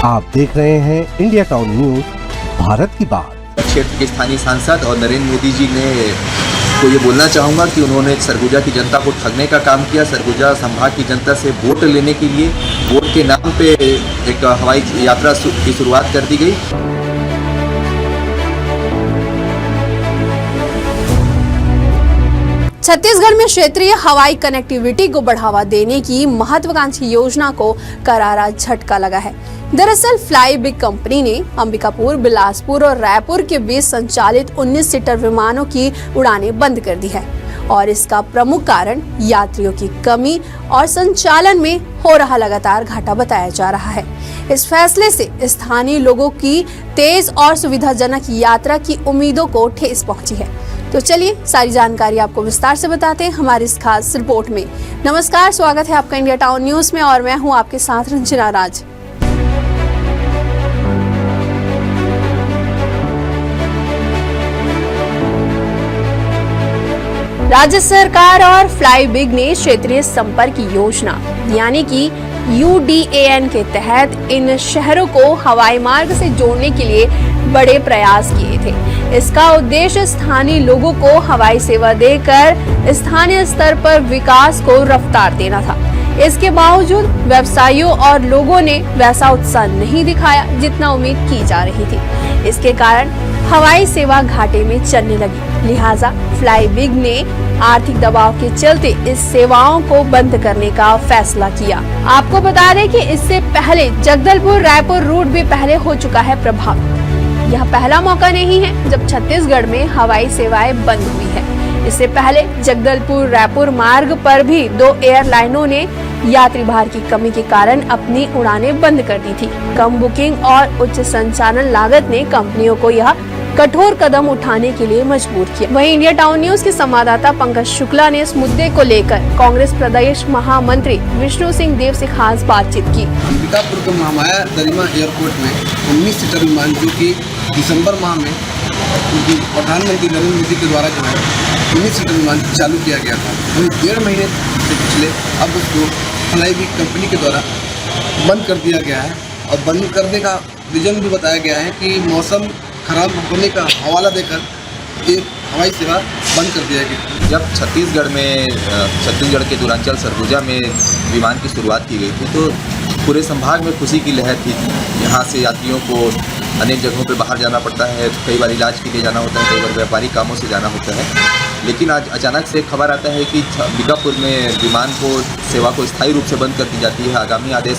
आप देख रहे हैं इंडिया टाउन न्यूज, भारत की बात। क्षेत्र के स्थानीय सांसद और नरेंद्र मोदी जी ने तो ये बोलना चाहूँगा कि उन्होंने सरगुजा की जनता को ठगने का काम किया। सरगुजा संभाग की जनता से वोट लेने के लिए वोट के नाम पे एक हवाई यात्रा की शुरुआत कर दी गई। छत्तीसगढ़ में क्षेत्रीय हवाई कनेक्टिविटी को बढ़ावा देने की महत्वाकांक्षी योजना को करारा झटका लगा है। दरअसल फ्लाई बिग कंपनी ने अंबिकापुर, बिलासपुर और रायपुर के बीच संचालित 19 सीटर विमानों की उड़ानें बंद कर दी है और इसका प्रमुख कारण यात्रियों की कमी और संचालन में हो रहा लगातार घाटा बताया जा रहा है। इस फैसले से स्थानीय लोगों की तेज और सुविधाजनक यात्रा की उम्मीदों को ठेस पहुंची है। तो चलिए सारी जानकारी आपको विस्तार से बताते हैं हमारी इस खास रिपोर्ट में। नमस्कार, स्वागत है आपका इंडिया टाउन न्यूज में और मैं हूं आपके साथ रंजना राज। राज्य सरकार और फ्लाई बिग ने क्षेत्रीय संपर्क योजना यानी कि UDAN के तहत इन शहरों को हवाई मार्ग से जोड़ने के लिए बड़े प्रयास किए थे। इसका उद्देश्य स्थानीय लोगों को हवाई सेवा देकर स्थानीय स्तर पर विकास को रफ्तार देना था। इसके बावजूद व्यवसायियों और लोगों ने वैसा उत्साह नहीं दिखाया जितना उम्मीद की जा रही थी। इसके कारण हवाई सेवा घाटे में चलने लगी। लिहाजा फ्लाई बिग ने आर्थिक दबाव के चलते इस सेवाओं को बंद करने का फैसला किया। आपको बता दें कि इससे पहले जगदलपुर रायपुर रूट भी पहले हो चुका है प्रभावित। यह पहला मौका नहीं है जब छत्तीसगढ़ में हवाई सेवाएं बंद हुई है। इससे पहले जगदलपुर रायपुर मार्ग पर भी 2 एयरलाइनों ने यात्री भार की कमी के कारण अपनी उड़ानें बंद कर दी थी। कम बुकिंग और उच्च संचालन लागत ने कंपनियों को यह कठोर कदम उठाने के लिए मजबूर किया। वहीं इंडिया टाउन न्यूज के संवाददाता पंकज शुक्ला ने इस मुद्दे को लेकर कांग्रेस प्रदेश महामंत्री विष्णु सिंह देव से खास बातचीत की। अंबिकापुर के महामाया दरिमा एयरपोर्ट में 19 सीटर विमान जो कि दिसंबर माह में प्रधानमंत्री नरेंद्र मोदी के द्वारा जो है 19 सीटर विमान चालू किया गया था। वहीं 1.5 महीने से पिछले अब उसको फ्लाई बिग कंपनी के द्वारा बंद कर दिया गया है और बंद करने का रीजन भी बताया गया है कि मौसम खराब होने का हवाला देकर ये हवाई सेवा बंद कर दिया गया। जब छत्तीसगढ़ के दूरांचल सरगुजा में विमान की शुरुआत की गई थी तो पूरे संभाग में खुशी की लहर थी। यहाँ से यात्रियों को अनेक जगहों पर बाहर जाना पड़ता है, कई बार इलाज के लिए जाना होता है, कई बार व्यापारिक कामों से जाना होता है। लेकिन आज अचानक से खबर आता है कि अंबिकापुर में विमान को सेवा को स्थायी रूप से बंद कर दी जाती है। आगामी आदेश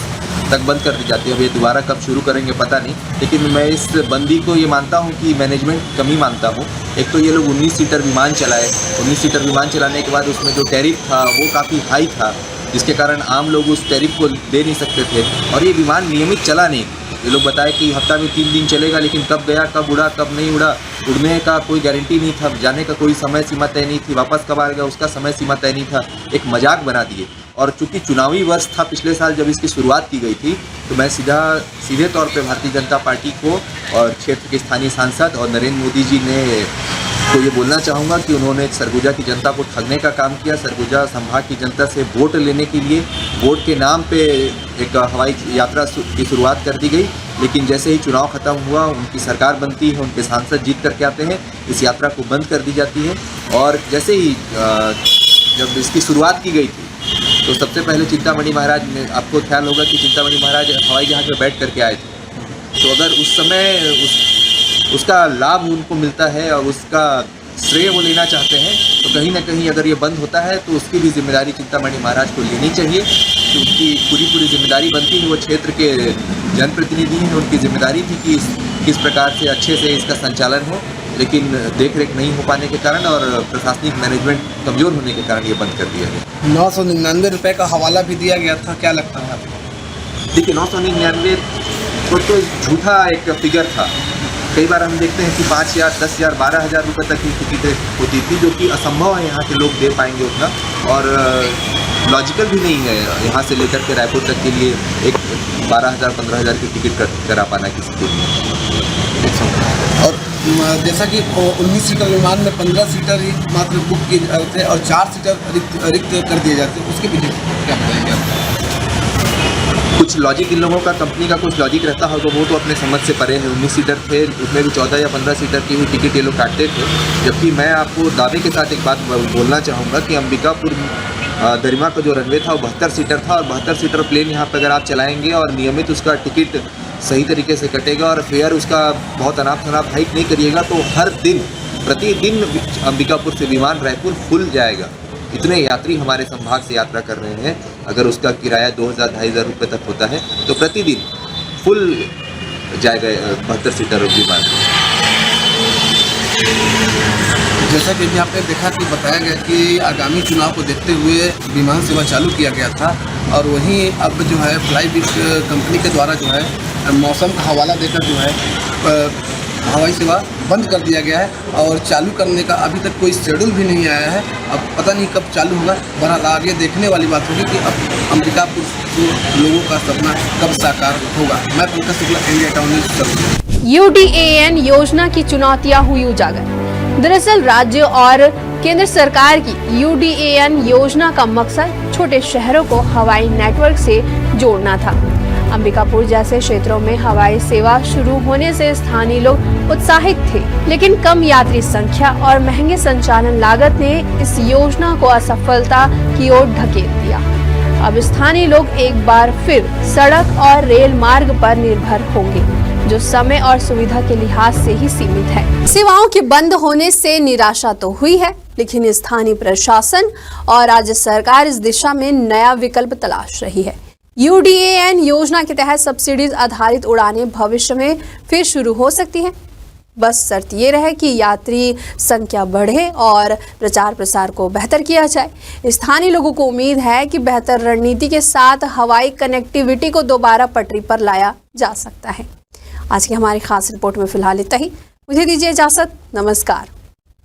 तक बंद कर दी जाती है। अब ये दोबारा कब शुरू करेंगे पता नहीं, लेकिन मैं इस बंदी को ये मानता हूँ कि मैनेजमेंट कमी मानता हूँ। एक तो ये लोग 19 सीटर विमान चलाए, 19 सीटर विमान चलाने के बाद उसमें जो टैरिफ था वो काफ़ी हाई था, जिसके कारण आम लोग उस टैरिफ को दे नहीं सकते थे और ये विमान नियमित चला नहीं। ये लोग बताए कि हफ्ता में 3 दिन चलेगा, लेकिन कब गया, कब उड़ा, कब नहीं उड़ा, उड़ने का कोई गारंटी नहीं था, जाने का कोई समय सीमा तय नहीं थी, वापस कब आ गया उसका समय सीमा तय नहीं था। एक मजाक बना दिए। और चूंकि चुनावी वर्ष था पिछले साल जब इसकी शुरुआत की गई थी, तो मैं सीधे तौर पे भारतीय जनता पार्टी को और क्षेत्र के स्थानीय सांसद और नरेंद्र मोदी जी ने तो ये बोलना चाहूँगा कि उन्होंने सरगुजा की जनता को ठगने का काम किया। सरगुजा संभाग की जनता से वोट लेने के लिए वोट के नाम पे एक हवाई यात्रा की शुरुआत कर दी गई। लेकिन जैसे ही चुनाव खत्म हुआ, उनकी सरकार बनती है, उनके सांसद जीत करके आते हैं, इस यात्रा को बंद कर दी जाती है। और जैसे ही जब इसकी शुरुआत की गई थी तो सबसे पहले चिंतामणि महाराज में, आपको ख्याल होगा कि चिंतामणि महाराज हवाई जहाज में बैठ करके आए थे। तो अगर उस समय उसका लाभ उनको मिलता है और उसका श्रेय वो लेना चाहते हैं, तो कहीं ना कहीं अगर ये बंद होता है तो उसकी भी जिम्मेदारी चिंतामणि महाराज को लेनी चाहिए। कि उनकी पूरी जिम्मेदारी बनती है, वो क्षेत्र के जनप्रतिनिधि हैं, उनकी जिम्मेदारी थी कि किस प्रकार से अच्छे से इसका संचालन हो। लेकिन देख रेख नहीं हो पाने के कारण और प्रशासनिक मैनेजमेंट कमज़ोर होने के कारण ये बंद कर दिया गया। 999 रुपये का हवाला भी दिया गया था, क्या लगता है आपको? देखिए 999 तो झूठा एक फिगर था। कई बार हम देखते हैं कि 5,000, 10,000, 12,000 रुपये तक की टिकटें होती थी, जो कि असंभव है यहाँ के लोग दे पाएंगे उतना, और लॉजिकल भी नहीं है यहाँ से लेकर के रायपुर तक के लिए एक 12,000, 15,000 की टिकट करा पाना किसी के लिए। और जैसा कि 19 सीटर विमान में 15 सीटर ही मात्र बुक किए जाते हैं और 4 सीटर रिक्त कर दिए जाते हैं, उसके पीछे क्या बताएंगे आप? कुछ लॉजिक इन लोगों का, कंपनी का कुछ लॉजिक रहता होगा, वो तो अपने समझ से परे है। 19 सीटर थे, उसमें भी 14 या 15 सीटर की ही टिकट ये लोग काटते थे। जबकि मैं आपको दावे के साथ एक बात बोलना चाहूँगा कि अंबिकापुर दरिमा का जो रनवे था वो 72 सीटर था, और 72 सीटर प्लेन यहाँ पर अगर आप चलाएँगे और नियमित उसका टिकट सही तरीके से कटेगा और फेयर उसका बहुत अनाप शनाप हाइक नहीं करिएगा, तो हर दिन प्रतिदिन अंबिकापुर से विमान रायपुर खुल जाएगा। इतने यात्री हमारे संभाग से यात्रा कर रहे हैं। अगर उसका किराया 2000-2500 रुपये तक होता है तो प्रतिदिन फुल जाएगा 72 सीटर विमान। जैसा कि अभी आपने देखा कि बताया गया कि आगामी चुनाव को देखते हुए विमान सेवा चालू किया गया था, और वहीं अब जो है फ्लाईबिग कंपनी के द्वारा जो है मौसम का हवाला देकर जो है हवाई सेवा बंद कर दिया गया है, और चालू करने का अभी तक कोई शेड्यूल भी नहीं आया है। अब पता नहीं कब चालू होगा। बहरहाल आगे देखने वाली बात होगी कि अब अंबिकापुर लोगों का सपना कब साकार होगा। मैं Pankaj Shukla, India town news. UDAN योजना की चुनौतियां हुई उजागर। दरअसल राज्य और केंद्र सरकार की UDAN योजना का मकसद छोटे शहरों को हवाई नेटवर्क से जोड़ना था। अंबिकापुर जैसे क्षेत्रों में हवाई सेवा शुरू होने से स्थानीय लोग उत्साहित थे, लेकिन कम यात्री संख्या और महंगे संचालन लागत ने इस योजना को असफलता की ओर धकेल दिया। अब स्थानीय लोग एक बार फिर सड़क और रेल मार्ग पर निर्भर होंगे, जो समय और सुविधा के लिहाज से ही सीमित है। सेवाओं के बंद होने से निराशा तो हुई है, लेकिन स्थानीय प्रशासन और राज्य सरकार इस दिशा में नया विकल्प तलाश रही है। UDAN योजना के तहत सब्सिडीज आधारित उड़ानें भविष्य में फिर शुरू हो सकती हैं। बस शर्त ये रहे कि यात्री संख्या बढ़े और प्रचार प्रसार को बेहतर किया जाए। स्थानीय लोगों को उम्मीद है कि बेहतर रणनीति के साथ हवाई कनेक्टिविटी को दोबारा पटरी पर लाया जा सकता है। आज की हमारी खास रिपोर्ट में फिलहाल इतना ही। मुझे दीजिए इजाजत। नमस्कार।